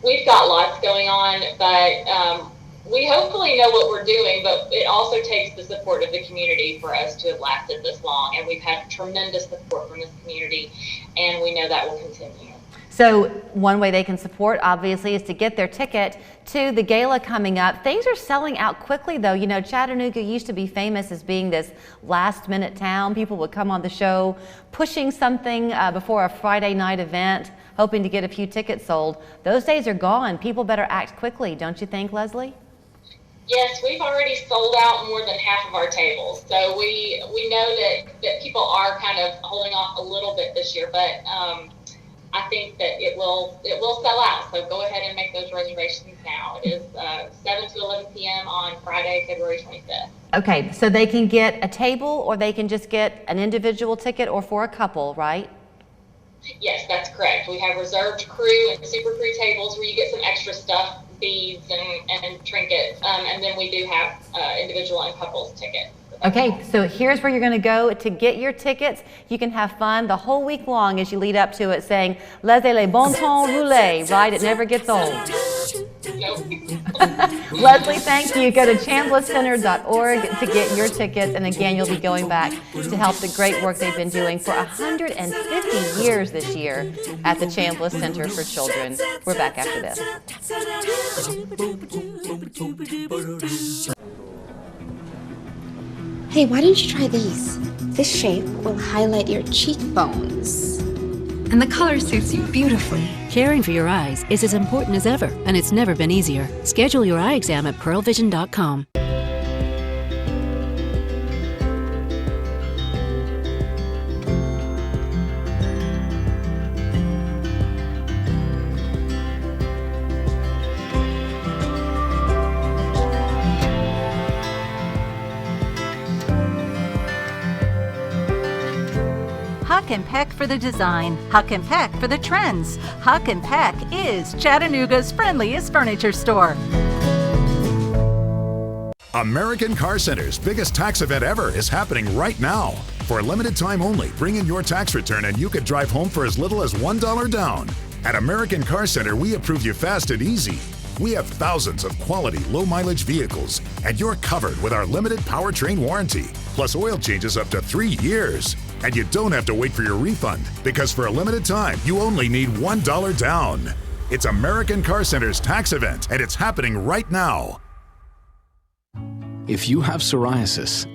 we've got lots going on, but we hopefully know what we're doing, but it also takes the support of the community for us to have lasted this long. And we've had tremendous support from this community, and we know that will continue. So one way they can support, obviously, is to get their ticket to the gala coming up. Things are selling out quickly, though. You know, Chattanooga used to be famous as being this last-minute town. People would come on the show pushing something before a Friday night event, hoping to get a few tickets sold. Those days are gone. People better act quickly, don't you think, Leslie? Yes, we've already sold out more than half of our tables. So we know that people are kind of holding off a little bit this year, but I think that it will sell out. So go ahead and make those reservations now. It is 7 to 11 p.m. on Friday, February 25th. Okay, so they can get a table or they can just get an individual ticket or for a couple, right? Yes, that's correct. We have reserved crew and super crew tables where you get some extra stuff, beads and trinkets, and then we do have individual and couples tickets. Okay, so here's where you're going to go to get your tickets. You can have fun the whole week long as you lead up to it saying, Laissez les bon temps rouler, right? It never gets old. Leslie, thank you. Go to chamblisscenter.org to get your tickets. And again, you'll be going back to help the great work they've been doing for 150 years this year at the Chambliss Center for Children. We're back after this. Hey, why don't you try these? This shape will highlight your cheekbones. And the color suits you beautifully. Caring for your eyes is as important as ever, and it's never been easier. Schedule your eye exam at pearlvision.com. Huck and Peck for the design, Huck and Peck for the trends. Huck and Peck is Chattanooga's friendliest furniture store. American Car Center's biggest tax event ever is happening right now. For a limited time only, bring in your tax return and you could drive home for as little as $1 down. At American Car Center, we approve you fast and easy. We have thousands of quality, low-mileage vehicles, and you're covered with our limited powertrain warranty, plus oil changes up to 3 years. And you don't have to wait for your refund, because for a limited time, you only need $1 down. It's American Car Center's tax event, and it's happening right now. If you have psoriasis,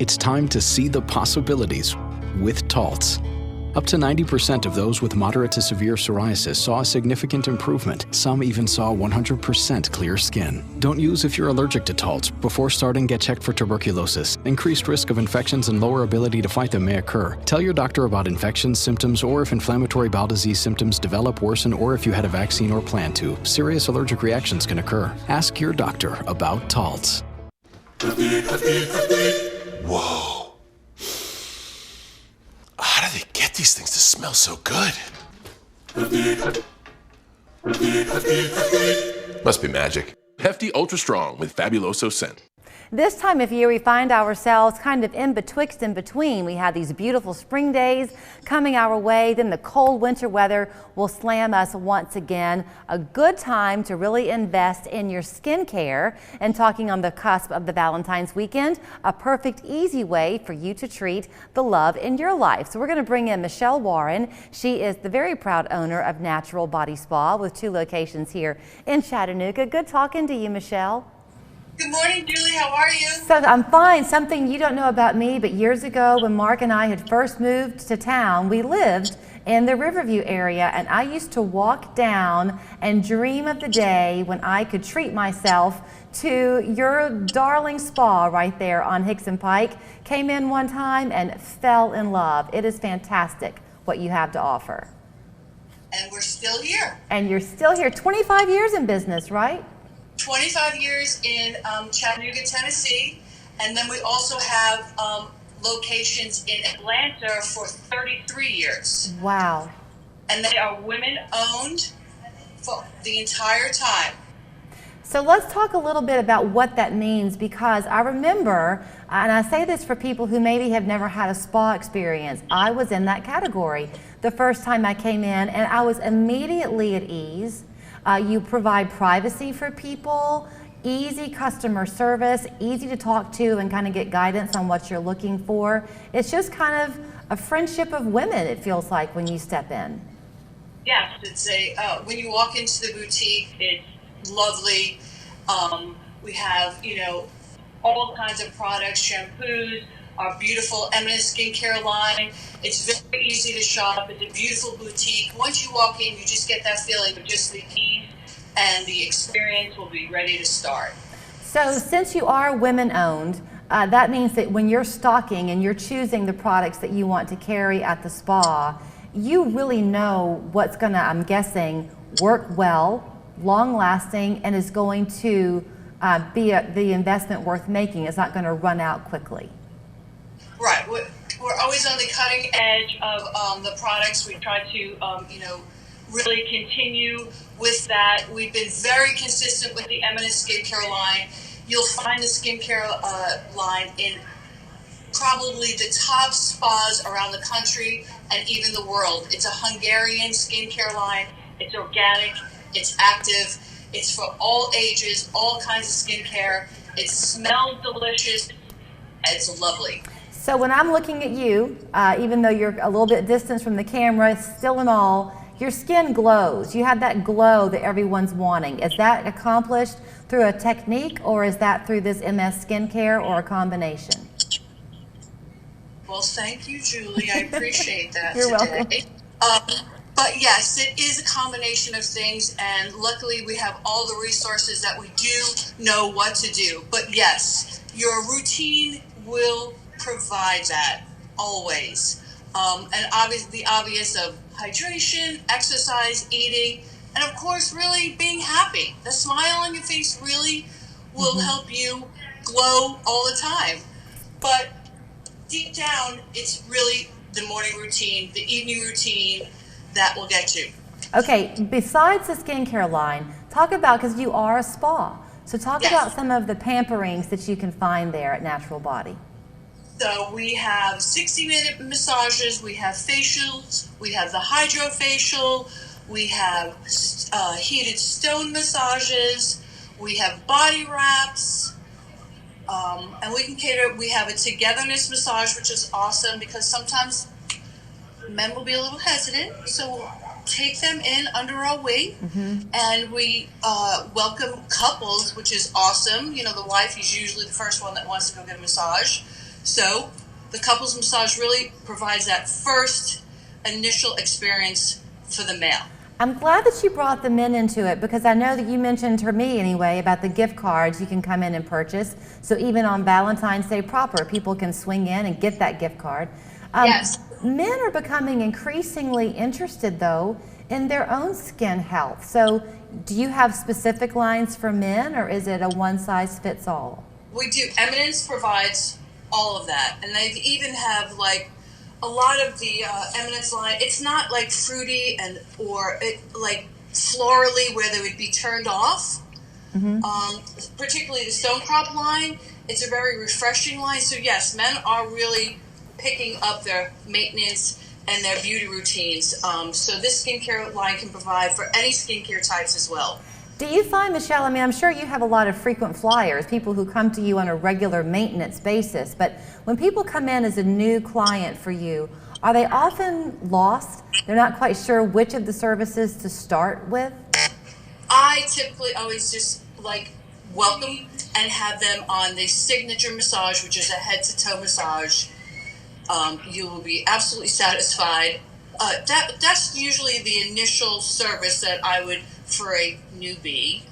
it's time to see the possibilities with Taltz. Up to 90% of those with moderate to severe psoriasis saw a significant improvement. Some even saw 100% clear skin. Don't use if you're allergic to Taltz. Before starting, get checked for tuberculosis. Increased risk of infections and lower ability to fight them may occur. Tell your doctor about infections, symptoms, or if inflammatory bowel disease symptoms develop, worsen, or if you had a vaccine or plan to. Serious allergic reactions can occur. Ask your doctor about Taltz. Whoa. How do they get these things to smell so good? Must be magic. Hefty Ultra Strong with Fabuloso Scent. This time of year, we find ourselves kind of in between. We have these beautiful spring days coming our way, then the cold winter weather will slam us once again. A good time to really invest in your skincare. And talking on the cusp of the Valentine's weekend, a perfect, easy way for you to treat the love in your life. So we're going to bring in Michelle Warren. She is the very proud owner of Natural Body Spa with 2 locations here in Chattanooga. Good talking to you, Michelle. Good morning, Julie. How are you? So I'm fine. Something you don't know about me, but years ago when Mark and I had first moved to town, we lived in the Riverview area, and I used to walk down and dream of the day when I could treat myself to your darling spa right there on Hickson Pike. Came in one time and fell in love. It is fantastic what you have to offer. And we're still here. And you're still here. 25 years in business, right? 25 years in Chattanooga, Tennessee, and then we also have locations in Atlanta for 33 years. Wow. And they are women-owned for the entire time. So let's talk a little bit about what that means, because I remember, and I say this for people who maybe have never had a spa experience, I was in that category the first time I came in, and I was immediately at ease. You provide privacy for people, easy customer service, easy to talk to and kind of get guidance on what you're looking for. It's just kind of a friendship of women, it feels like, when you step in. Yes, it's when you walk into the boutique, it's lovely. We have, all kinds of products, shampoos, our beautiful Eminent Skincare line. It's very easy to shop. It's a beautiful boutique. Once you walk in, you just get that feeling of just the ease, and the experience will be ready to start. So since you are women-owned, that means that when you're stocking and you're choosing the products that you want to carry at the spa, you really know what's going to, I'm guessing, work well, long-lasting, and is going to be the investment worth making. It's not going to run out quickly. Right. We're always on the cutting edge of the products. We try to, really continue with that. We've been very consistent with the Eminence skincare line. You'll find the skincare line in probably the top spas around the country and even the world. It's a Hungarian skincare line. It's organic. It's active. It's for all ages, all kinds of skincare. It smells delicious. It's lovely. So when I'm looking at you, even though you're a little bit distant from the camera, still in all, your skin glows. You have that glow that everyone's wanting. Is that accomplished through a technique, or is that through this MS skincare, or a combination? Well, thank you, Julie. I appreciate that. You're today. welcome. But yes, it is a combination of things, and luckily we have all the resources that we do know what to do. But yes, your routine will provide that always. And obviously the obvious of hydration, exercise, eating, and of course really being happy. The smile on your face really will help you glow all the time. But deep down, it's really the morning routine, the evening routine that will get you. Okay, besides the skincare line, talk about, because you are a spa, so talk about some of the pamperings that you can find there at Natural Body. So we have 60-minute massages, we have facials, we have the hydrofacial, we have heated stone massages, we have body wraps, and we can cater. We have a togetherness massage, which is awesome because sometimes men will be a little hesitant, so we'll take them in under our wing, and we welcome couples, which is awesome. You know, the wife is usually the first one that wants to go get a massage. So the couples massage really provides that first initial experience for the male. I'm glad that you brought the men into it, because I know that you mentioned, to me anyway, about the gift cards you can come in and purchase. So even on Valentine's Day proper, people can swing in and get that gift card. Yes. Men are becoming increasingly interested, though, in their own skin health. So do you have specific lines for men, or is it a one-size-fits-all? We do. Eminence provides all of that, and they even have like a lot of the Eminence line. It's not like fruity and or like florally where they would be turned off. Particularly the Stone Crop line. It's a very refreshing line. So yes, men are really picking up their maintenance and their beauty routines. So this skincare line can provide for any skincare types as well. Do you find, Michelle, I mean, I'm sure you have a lot of frequent flyers, people who come to you on a regular maintenance basis, but when people come in as a new client for you, are they often lost? They're not quite sure which of the services to start with? I typically always just like welcome and have them on the signature massage, which is a head-to-toe massage. You will be absolutely satisfied. That's usually the initial service that I would for a newbie.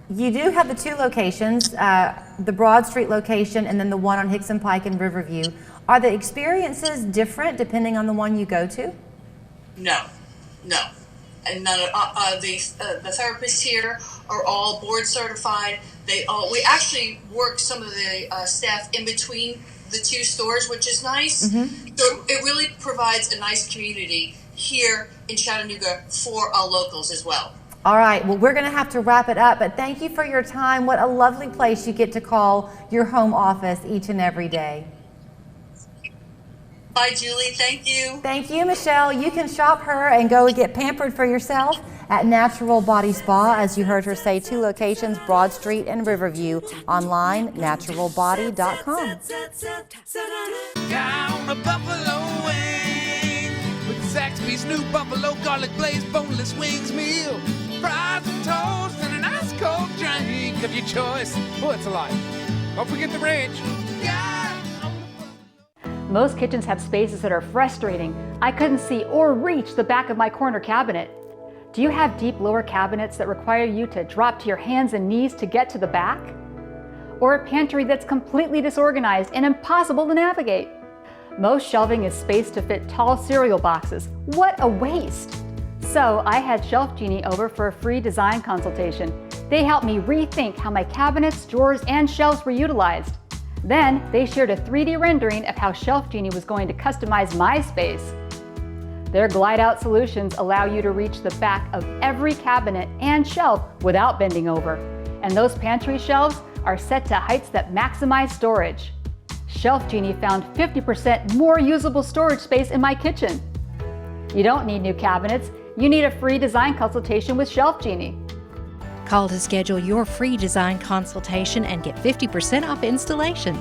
You do have the two locations, the Broad Street location and then the one on Hickson Pike and Riverview. Are the experiences different depending on the one you go to? No. And none of the therapists here are all board certified. We actually work some of the staff in between the two stores, which is nice. So it really provides a nice community here in Chattanooga for our locals as well. All right, well, we're going to have to wrap it up, but thank you for your time. What a lovely place you get to call your home office each and every day. Bye, Julie. Thank you. Thank you, Michelle. You can shop her and go get pampered for yourself at Natural Body Spa. As you heard her say, 2 locations, Broad Street and Riverview. Online, naturalbody.com. Down a buffalo wing with Zaxby's new buffalo garlic glazed boneless wings meal. Fries and toast and an ice cold drink of your choice. Oh, it's a lot. Don't forget the ranch. Most kitchens have spaces that are frustrating. I couldn't see or reach the back of my corner cabinet. Do you have deep lower cabinets that require you to drop to your hands and knees to get to the back? Or a pantry that's completely disorganized and impossible to navigate? Most shelving is spaced to fit tall cereal boxes. What a waste! So I had Shelf Genie over for a free design consultation. They helped me rethink how my cabinets, drawers, and shelves were utilized. Then they shared a 3D rendering of how Shelf Genie was going to customize my space. Their glide-out solutions allow you to reach the back of every cabinet and shelf without bending over. And those pantry shelves are set to heights that maximize storage. Shelf Genie found 50% more usable storage space in my kitchen. You don't need new cabinets, you need a free design consultation with Shelf Genie. Call to schedule your free design consultation and get 50% off installation.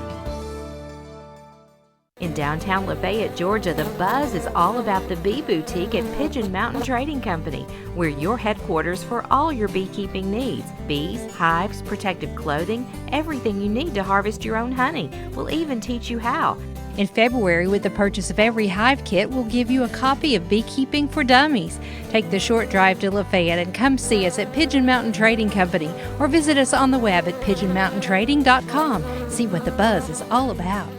In downtown Lafayette, Georgia, the buzz is all about the Bee Boutique at Pigeon Mountain Trading Company. We're your headquarters for all your beekeeping needs. Bees, hives, protective clothing, everything you need to harvest your own honey. We'll even teach you how. In February, with the purchase of every hive kit, we'll give you a copy of Beekeeping for Dummies. Take the short drive to Lafayette and come see us at Pigeon Mountain Trading Company or visit us on the web at pigeonmountaintrading.com. See what the buzz is all about.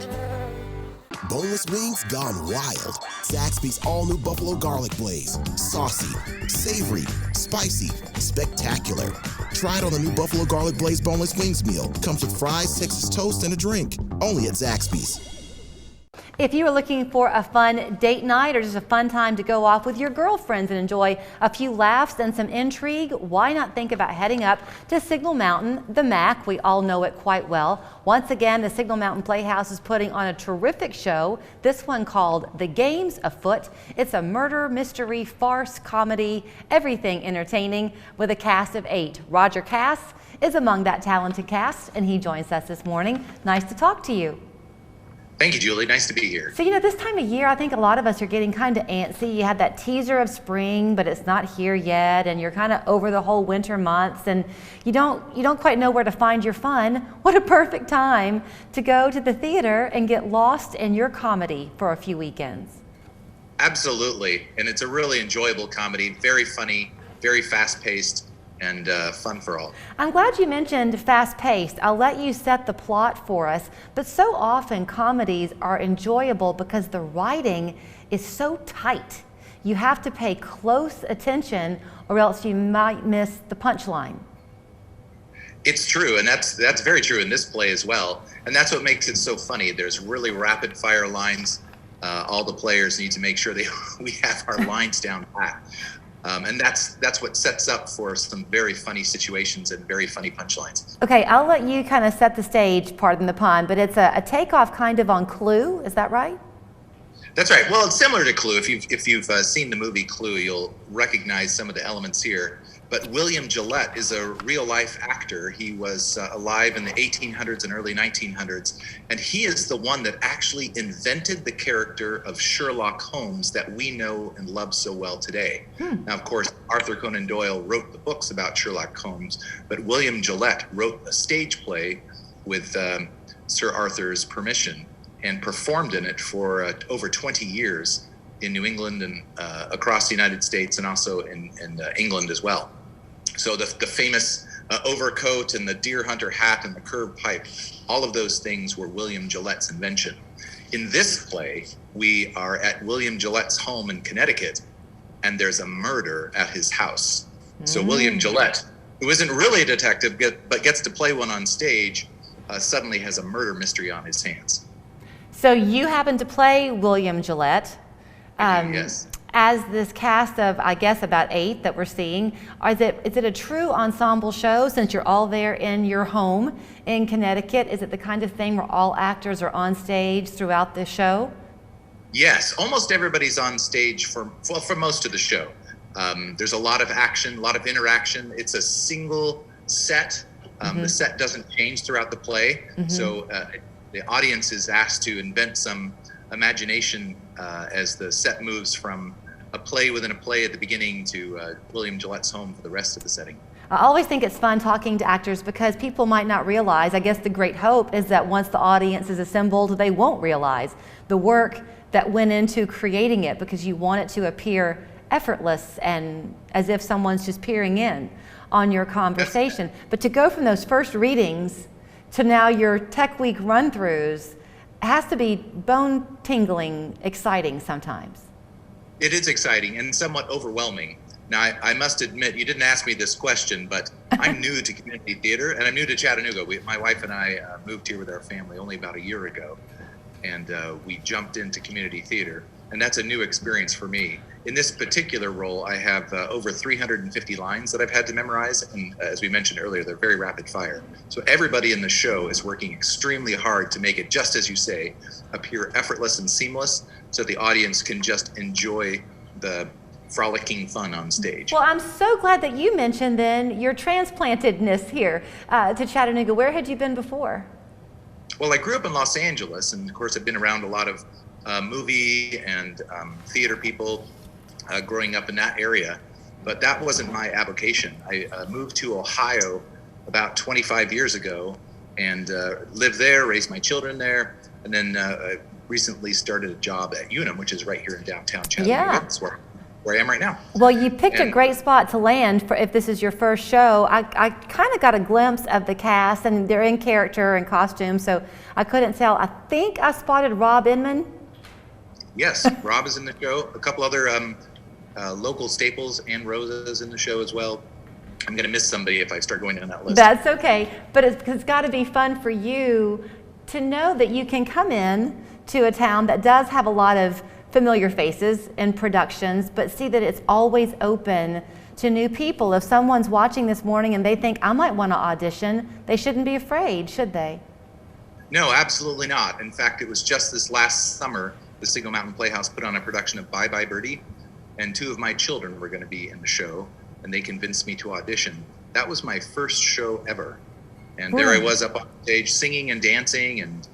Boneless wings gone wild. Zaxby's all-new Buffalo Garlic Blaze. Saucy, savory, spicy, spectacular. Try it on the new Buffalo Garlic Blaze Boneless Wings meal. Comes with fries, Texas toast, and a drink. Only at Zaxby's. If you are looking for a fun date night or just a fun time to go off with your girlfriends and enjoy a few laughs and some intrigue, why not think about heading up to Signal Mountain, the MAC. We all know it quite well. Once again, the Signal Mountain Playhouse is putting on a terrific show, this one called The Game's Afoot. It's a murder, mystery, farce, comedy, everything entertaining with a cast of 8. Roger Cass is among that talented cast, and he joins us this morning. Nice to talk to you. Thank you, Julie. Nice to be here. So, this time of year, I think a lot of us are getting kind of antsy. You had that teaser of spring, but it's not here yet, and you're kind of over the whole winter months, and you don't quite know where to find your fun. What a perfect time to go to the theater and get lost in your comedy for a few weekends. Absolutely, and it's a really enjoyable comedy, very funny, very fast-paced, and fun for all. I'm glad you mentioned fast-paced. I'll let you set the plot for us, but so often comedies are enjoyable because the writing is so tight. You have to pay close attention or else you might miss the punchline. It's true, and that's very true in this play as well, and that's what makes it so funny. There's really rapid-fire lines. All the players need to make sure we have our lines down pat. And that's what sets up for some very funny situations and very funny punchlines. Okay, I'll let you kind of set the stage, pardon the pun, but it's a takeoff kind of on Clue, is that right? That's right. Well, it's similar to Clue. If you've seen the movie Clue, you'll recognize some of the elements here. But William Gillette is a real-life actor. He was alive in the 1800s and early 1900s, and he is the one that actually invented the character of Sherlock Holmes that we know and love so well today. Now, of course, Arthur Conan Doyle wrote the books about Sherlock Holmes, but William Gillette wrote a stage play with Sir Arthur's permission and performed in it for over 20 years in New England and across the United States, and also in England as well. So the famous overcoat and the deer hunter hat and the curved pipe, all of those things were William Gillette's invention. In this play, we are at William Gillette's home in Connecticut, and there's a murder at his house. So William Gillette, who isn't really a detective but gets to play one on stage, suddenly has a murder mystery on his hands. So you happen to play William Gillette. Yes. As this cast of, I guess, about 8 that we're seeing, is it a true ensemble show since you're all there in your home in Connecticut? Is it the kind of thing where all actors are on stage throughout the show? Yes, almost everybody's on stage for most of the show. There's a lot of action, a lot of interaction. It's a single set. The set doesn't change throughout the play, so the audience is asked to invent some imagination as the set moves from a play within a play at the beginning to William Gillette's home for the rest of the setting. I always think it's fun talking to actors because people might not realize, I guess the great hope is that once the audience is assembled, they won't realize the work that went into creating it, because you want it to appear effortless and as if someone's just peering in on your conversation. But to go from those first readings to now your Tech Week run-throughs has to be bone-tingling exciting sometimes. It is exciting and somewhat overwhelming. Now, I must admit, you didn't ask me this question, but I'm new to community theater and I'm new to Chattanooga. My wife and I moved here with our family only about a year ago, and we jumped into community theater, and that's a new experience for me. In this particular role, I have over 350 lines that I've had to memorize, and as we mentioned earlier, they're very rapid fire. So everybody in the show is working extremely hard to make it, just as you say, appear effortless and seamless, so the audience can just enjoy the frolicking fun on stage. Well, I'm so glad that you mentioned then your transplantedness here to Chattanooga. Where had you been before? Well, I grew up in Los Angeles, and of course I've been around a lot of movie and theater people growing up in that area, but that wasn't my avocation. I moved to Ohio about 25 years ago and lived there, raised my children there, and then recently started a job at Unum, which is right here in downtown Chattanooga. Yeah. That's where I am right now. Well, you picked a great spot to land for if this is your first show. I kind of got a glimpse of the cast, and they're in character and costume, so I couldn't tell. I think I spotted Rob Inman. Yes, Rob is in the show. A couple other local staples and Rosa's in the show as well. I'm going to miss somebody if I start going down that list. That's okay, but it's got to be fun for you to know that you can come in to a town that does have a lot of familiar faces and productions, but see that it's always open to new people. If someone's watching this morning and they think, I might want to audition, they shouldn't be afraid, should they? No, absolutely not. In fact, it was just this last summer, the Signal Mountain Playhouse put on a production of Bye Bye Birdie, and 2 of my children were going to be in the show, and they convinced me to audition. That was my first show ever. And there I was up on stage singing and dancing and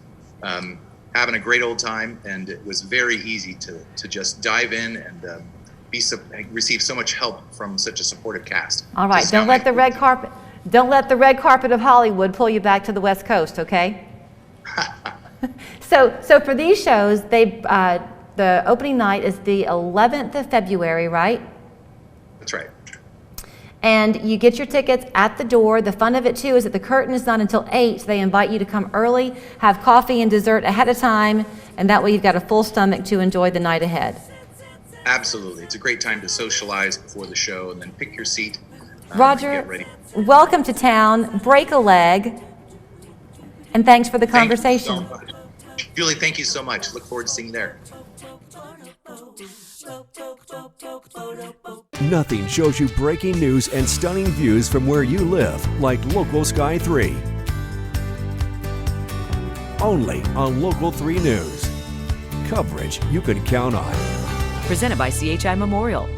having a great old time, and it was very easy to just dive in and receive so much help from such a supportive cast. All right, don't let the red carpet of Hollywood pull you back to the West Coast, okay? So for these shows, the opening night is the 11th of February, right? That's right. And you get your tickets at the door. The fun of it too is that the curtain is not until 8, so they invite you to come early, have coffee and dessert ahead of time, and that way you've got a full stomach to enjoy the night ahead. Absolutely. It's a great time to socialize before the show and then pick your seat. Roger, welcome to town. Break a leg. And thanks for the conversation. Thank you so much. Julie, thank you so much. Look forward to seeing you there. Nothing shows you breaking news and stunning views from where you live like Local Sky 3. Only on Local 3 News. Coverage you can count on. Presented by CHI Memorial.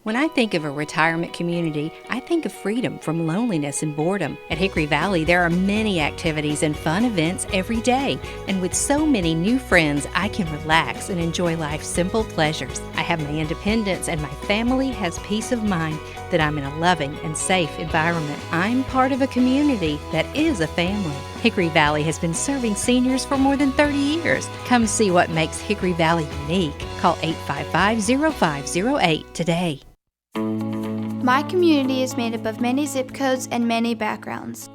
When I think of a retirement community, I think of freedom from loneliness and boredom. At Hickory Valley, there are many activities and fun events every day. And with so many new friends, I can relax and enjoy life's simple pleasures. I have my independence and my family has peace of mind that I'm in a loving and safe environment. I'm part of a community that is a family. Hickory Valley has been serving seniors for more than 30 years. Come see what makes Hickory Valley unique. Call 855-0508 today. My community is made up of many zip codes and many backgrounds.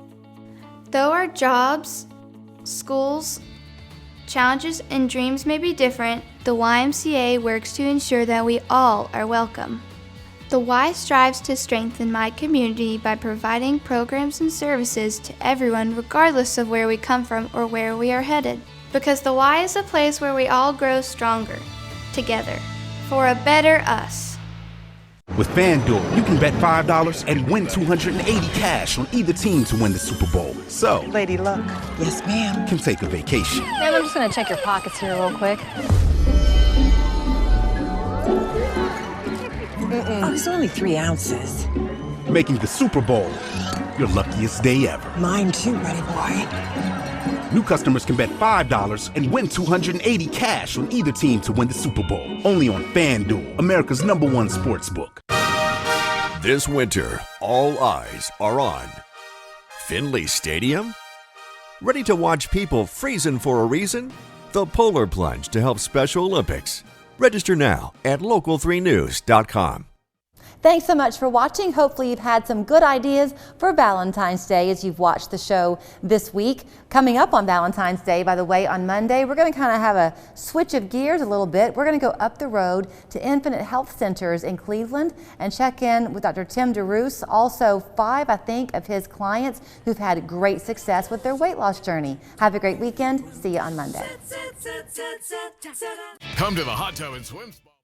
Though our jobs, schools, challenges, and dreams may be different, the YMCA works to ensure that we all are welcome. The Y strives to strengthen my community by providing programs and services to everyone regardless of where we come from or where we are headed. Because the Y is a place where we all grow stronger, together, for a better us. With FanDuel, you can bet $5 and win $280 cash on either team to win the Super Bowl. So, Lady Luck. Yes, ma'am. Can take a vacation. Ma'am, I'm just going to check your pockets here real quick. Oh, it's only 3 ounces. Making the Super Bowl your luckiest day ever. Mine too, buddy boy. New customers can bet $5 and win $280 cash on either team to win the Super Bowl. Only on FanDuel, America's #1 sportsbook. This winter, all eyes are on Finley Stadium. Ready to watch people freezing for a reason? The Polar Plunge to help Special Olympics. Register now at local3news.com. Thanks so much for watching. Hopefully you've had some good ideas for Valentine's Day as you've watched the show this week. Coming up on Valentine's Day, by the way, on Monday, we're going to kind of have a switch of gears a little bit. We're going to go up the road to Infinite Health Centers in Cleveland and check in with Dr. Tim DeRoos, also 5, I think, of his clients who've had great success with their weight loss journey. Have a great weekend. See you on Monday. Come to the Hot Tub and Swim Spa.